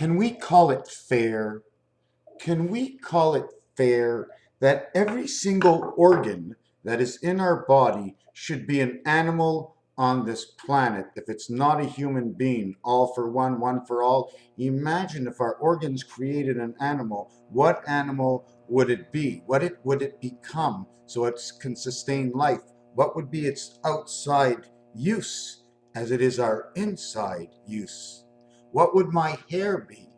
Can we call it fair? Can we call it fair that every single organ that is in our body should be an animal on this planet? If it's not a human being, all for one, one for all. Imagine if our organs created an animal, what animal would it be? Would it become so it can sustain life? What would be its outside use as it is our inside use? What would my hair be?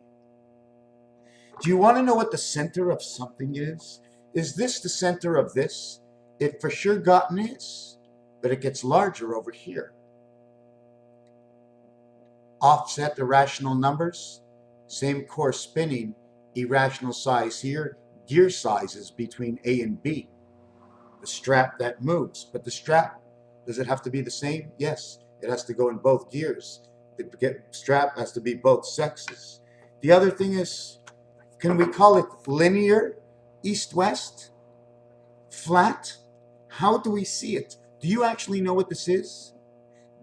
Do you want to know what the center of something is? Is this the center of this? It for sure gotten is, but it gets larger over here. Offset irrational numbers, same course spinning, irrational size here, gear sizes between A and B. The strap that moves, but the strap, does it have to be the same? Yes, it has to go in both gears. The strap has to be both sexes. The other thing is, can we call it linear, east-west, flat? How do we see it? Do you actually know what this is?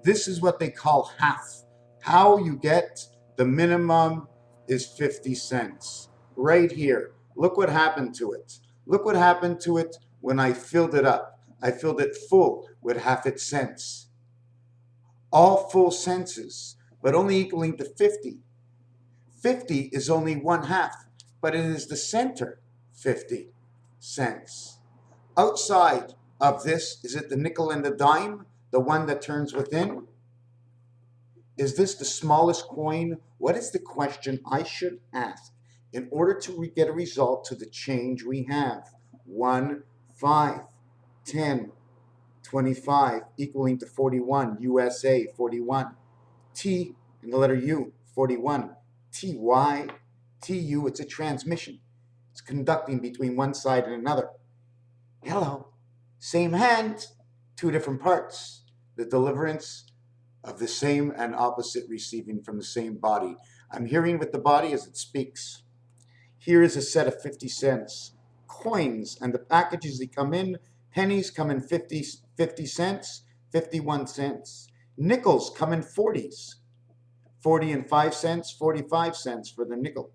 This is what they call half. How you get the minimum is 50 cents. Right here. Look what happened to it. Look what happened to it when I filled it up. I filled it full with half its cents. All full senses, but only equaling to 50. 50 is only one half, but it is the center, 50 cents. Outside of this, is it the nickel and the dime, the one that turns within? Is this the smallest coin? What is the question I should ask in order to get a result to the change we have? 1, 5, 10, 25, equaling to 41, USA, 41. T in the letter U, 41. TY, TU, it's a transmission. It's conducting between one side and another. Hello, same hand, two different parts. The deliverance of the same and opposite receiving from the same body. I'm hearing with the body as it speaks. Here is a set of 50 cents. Coins and the packages they come in, pennies come in 50 cents, 51 cents. Nickels come in 40s. 40 and 5 cents, 45 cents for the nickel.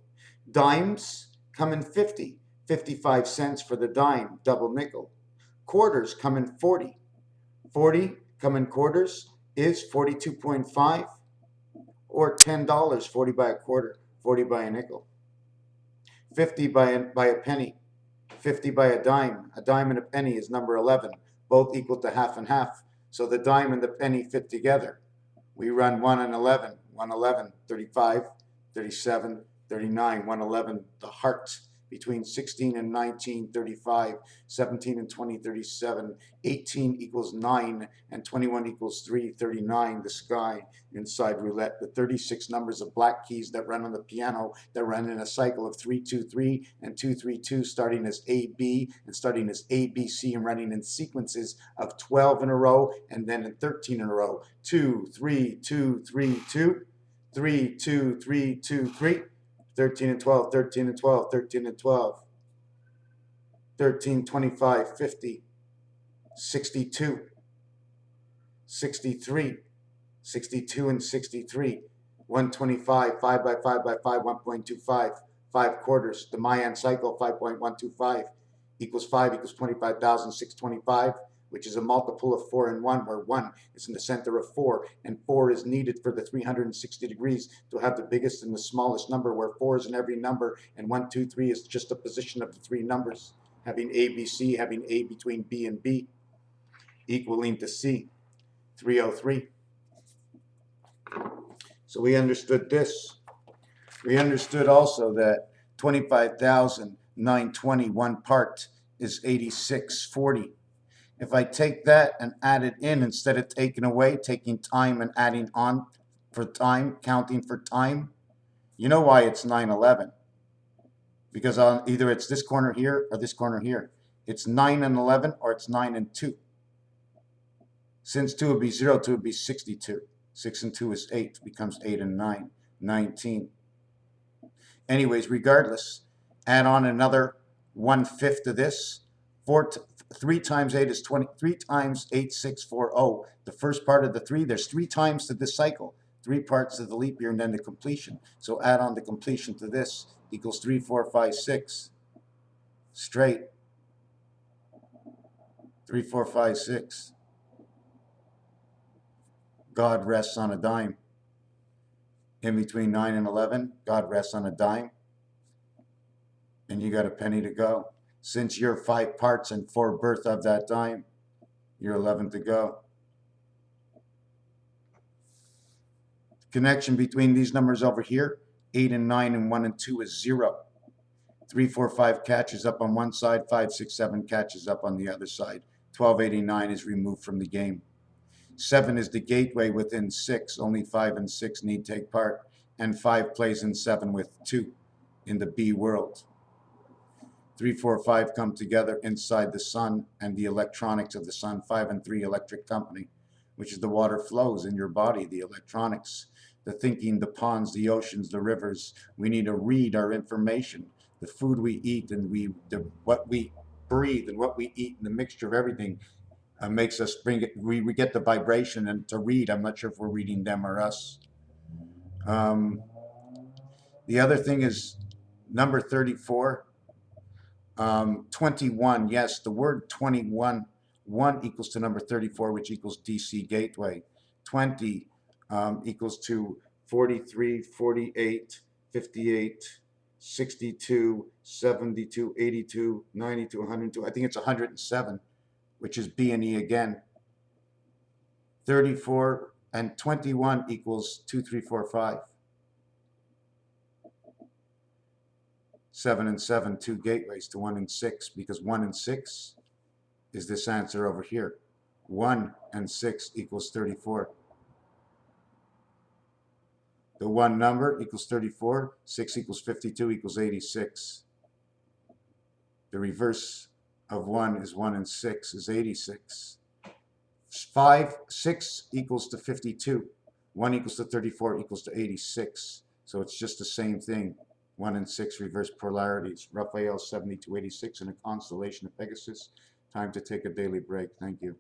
Dimes come in 50, 55 cents for the dime, double nickel. Quarters come in 40. 40 come in quarters is 42.5 or $10, 40 by a quarter, 40 by a nickel. 50 by a penny, 50 by a dime. A dime and a penny is number 11, both equal to half and half. So the dime and the penny fit together. We run 1 and 11, 111, 35, 37, 39, 111, the heart between 16 and 19, 35, 17 and 20, 37, 18 equals 9, and 21 equals 3, 39, the sky inside roulette, the 36 numbers of black keys that run on the piano that run in a cycle of 323 and 232, starting as AB and starting as ABC and running in sequences of 12 in a row and then in 13 in a row. 2, 3, 2, 3, 2, 3, 2, 3, 2, 3. 13 and 12, 13 and 12, 13 and 12, 13, 25, 50, 62, 63, 62 and 63, 125, 5 by 5 by 5, 1.25, 5 quarters. The Mayan cycle, 5.125 equals 5 equals 25,625, which is a multiple of 4 and 1, where 1 is in the center of 4, and 4 is needed for the 360 degrees to have the biggest and the smallest number, where 4 is in every number, and 1, 2, 3 is just a position of the 3 numbers, having A, B, C, having A between B and B, equaling to C, 303. So we understood this. We understood also that 25,920, one part, is 8640. If I take that and add it in instead of taking away, taking time and adding on for time, counting for time, you know why it's 911. Because either it's this corner here or this corner here. It's 9 and 11 or it's 9 and 2. Since 2 would be 0, 2 would be 62. 6 and 2 is 8, becomes 8 and 9, 19. Anyways, regardless, add on another 1/5 of this. 3 times 8 is 20. 3 times 8, 640. The first part of the 3, there's 3 times to this cycle. 3 parts of the leap year and then the completion. So add on the completion to this equals 3, 4, 5, 6 straight. 3, 4, 5, 6. God rests on a dime. In between 9 and 11, God rests on a dime. And you got a penny to go. Since you're 5 parts and 4 birth of that dime, you're 11 to go. Connection between these numbers over here, 8 and 9 and 1 and 2 is 0. 3, 4, 5 catches up on one side, 5, 6, 7 catches up on the other side. 1289 is removed from the game. 7 is the gateway within 6. Only 5 and 6 need take part. And 5 plays in 7 with 2 in the B world. 3, 4, 5 come together inside the sun and the electronics of the sun. 5 and 3 electric company, which is the water flows in your body, the electronics, the thinking, the ponds, the oceans, the rivers. We need to read our information, the food we eat and what we breathe and what we eat and the mixture of everything makes us bring it. We get the vibration and to read. I'm not sure if we're reading them or us. The other thing is number 34. 21, yes, the word 21, 1 equals to number 34, which equals DC gateway. 20 equals to 43, 48, 58, 62, 72, 82, 92, 102. I think it's 107, which is B and E again. 34 and 21 equals 2, 3, 4, 5. 7 and 7, 2 gateways to 1 and 6, because 1 and 6 is this answer over here. 1 and 6 equals 34. The 1 number equals 34, 6 equals 52 equals 86. The reverse of 1 is 1 and 6 is 86. 6 equals to 52. 1 equals to 34 equals to 86. So it's just the same thing. 1 and 6 reverse polarities. Raphael 7286 in a constellation of Pegasus. Time to take a daily break. Thank you.